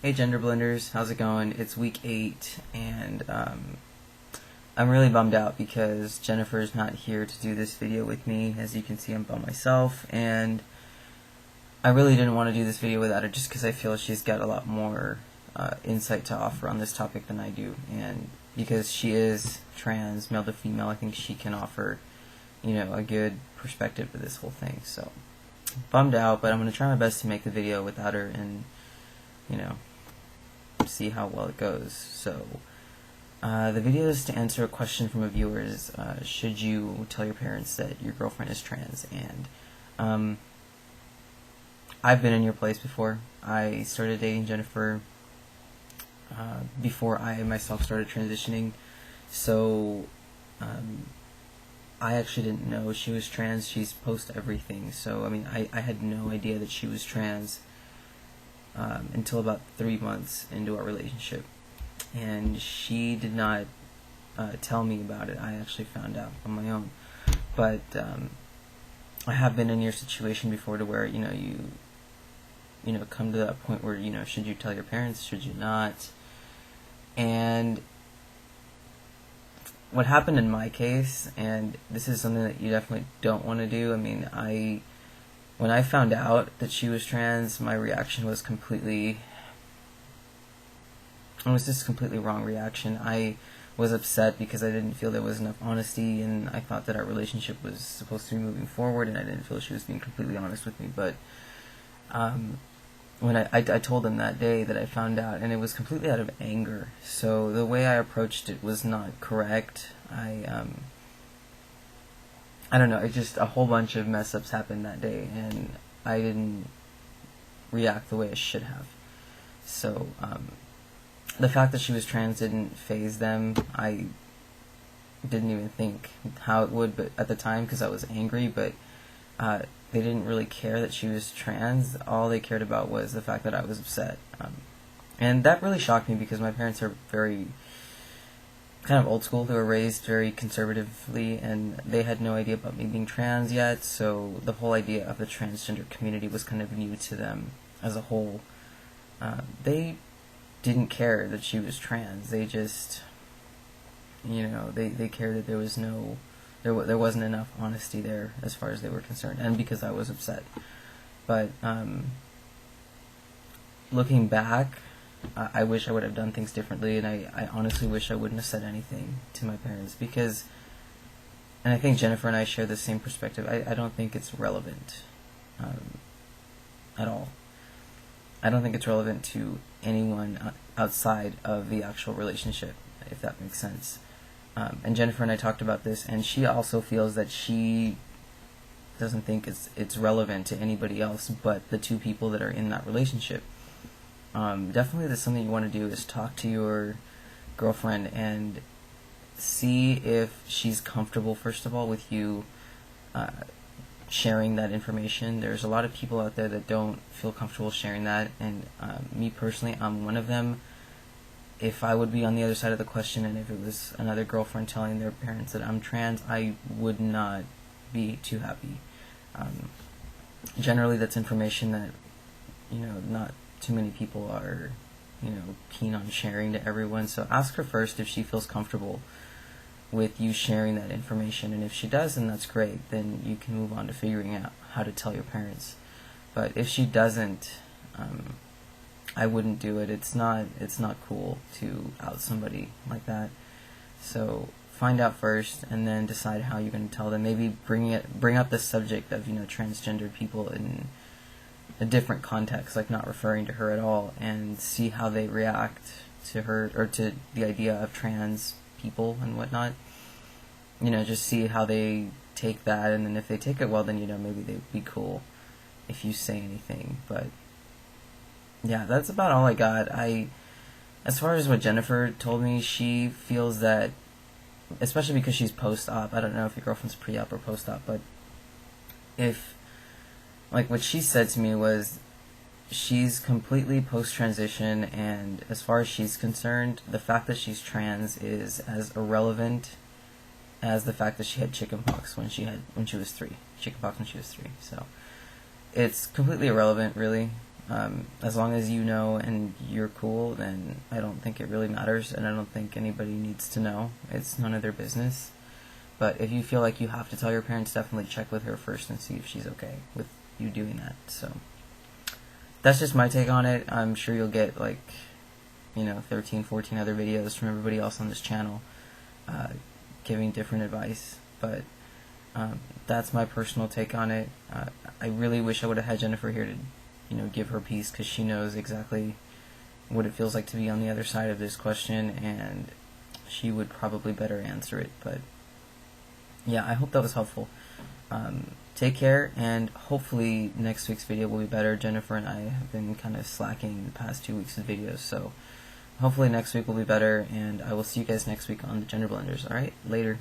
Hey GenderBlenders, how's it going? It's week 8 and I'm really bummed out because Jennifer's not here to do this video with me. As you can see, I'm by myself, and I really didn't want to do this video without her just because I feel she's got a lot more insight to offer on this topic than I do, and because she is trans, male to female, I think she can offer, a good perspective to this whole thing. So, bummed out, but I'm going to try my best to make the video without her and, see how well it goes. So, the video is to answer a question from a viewer: should you tell your parents that your girlfriend is trans? And I've been in your place before. I started dating Jennifer before I myself started transitioning, so I actually didn't know she was trans. She's post everything, so I had no idea that she was trans until about 3 months into our relationship, and she did not tell me about it. I actually found out on my own, but I have been in your situation before, to where you come to that point where should you tell your parents, should you not? And what happened in my case, and this is something that you definitely don't want to do. When I found out that she was trans, my reaction was completely wrong reaction. I was upset because I didn't feel there was enough honesty, and I thought that our relationship was supposed to be moving forward, and I didn't feel she was being completely honest with me. But when I told them that day that I found out, and it was completely out of anger. So the way I approached it was not correct. I don't know, it just, a whole bunch of mess ups happened that day, and I didn't react the way I should have. So, the fact that she was trans didn't faze them. I didn't even think how it would, but at the time, because I was angry, but they didn't really care that she was trans. All they cared about was the fact that I was upset. And that really shocked me, because my parents are very kind of old school. They were raised very conservatively, and they had no idea about me being trans yet, so the whole idea of the transgender community was kind of new to them as a whole. They didn't care that she was trans. They just, they cared that there wasn't enough honesty there as far as they were concerned, and because I was upset. But looking back, I wish I would have done things differently, and I honestly wish I wouldn't have said anything to my parents, because, and I think Jennifer and I share the same perspective, I don't think it's relevant at all. I don't think it's relevant to anyone outside of the actual relationship, if that makes sense. And Jennifer and I talked about this, and she also feels that she doesn't think it's relevant to anybody else but the two people that are in that relationship. Definitely, that's something you want to do, is talk to your girlfriend and see if she's comfortable, first of all, with you sharing that information. There's a lot of people out there that don't feel comfortable sharing that, and me personally, I'm one of them. If I would be on the other side of the question, and if it was another girlfriend telling their parents that I'm trans, I would not be too happy. Generally, that's information that, not too many people are, keen on sharing to everyone. So ask her first if she feels comfortable with you sharing that information, and if she does, then that's great. Then you can move on to figuring out how to tell your parents. But if she doesn't, I wouldn't do it. It's not cool to out somebody like that. So find out first, and then decide how you're going to tell them. Maybe bring up the subject of transgender people in a different context, like not referring to her at all, and see how they react to her, or to the idea of trans people and whatnot. Just see how they take that, and then if they take it well, then maybe they'd be cool if you say anything. But yeah, that's about all I got. As far as what Jennifer told me, she feels that, especially because she's post-op, I don't know if your girlfriend's pre-op or post-op, but what she said to me was, she's completely post-transition, and as far as she's concerned, the fact that she's trans is as irrelevant as the fact that she had chickenpox when she was 3. Chickenpox when she was 3. So it's completely irrelevant, really. As long as you know and you're cool, then I don't think it really matters, and I don't think anybody needs to know. It's none of their business. But if you feel like you have to tell your parents, definitely check with her first and see if she's okay with you doing that. So that's just my take on it. I'm sure you'll get 13, 14 other videos from everybody else on this channel giving different advice. But that's my personal take on it. I really wish I would have had Jennifer here to give her piece, because she knows exactly what it feels like to be on the other side of this question, and she would probably better answer it. But yeah, I hope that was helpful. Take care, and hopefully next week's video will be better. Jennifer and I have been kind of slacking the past 2 weeks of videos, so hopefully next week will be better, and I will see you guys next week on the GenderBlenders. Alright, later.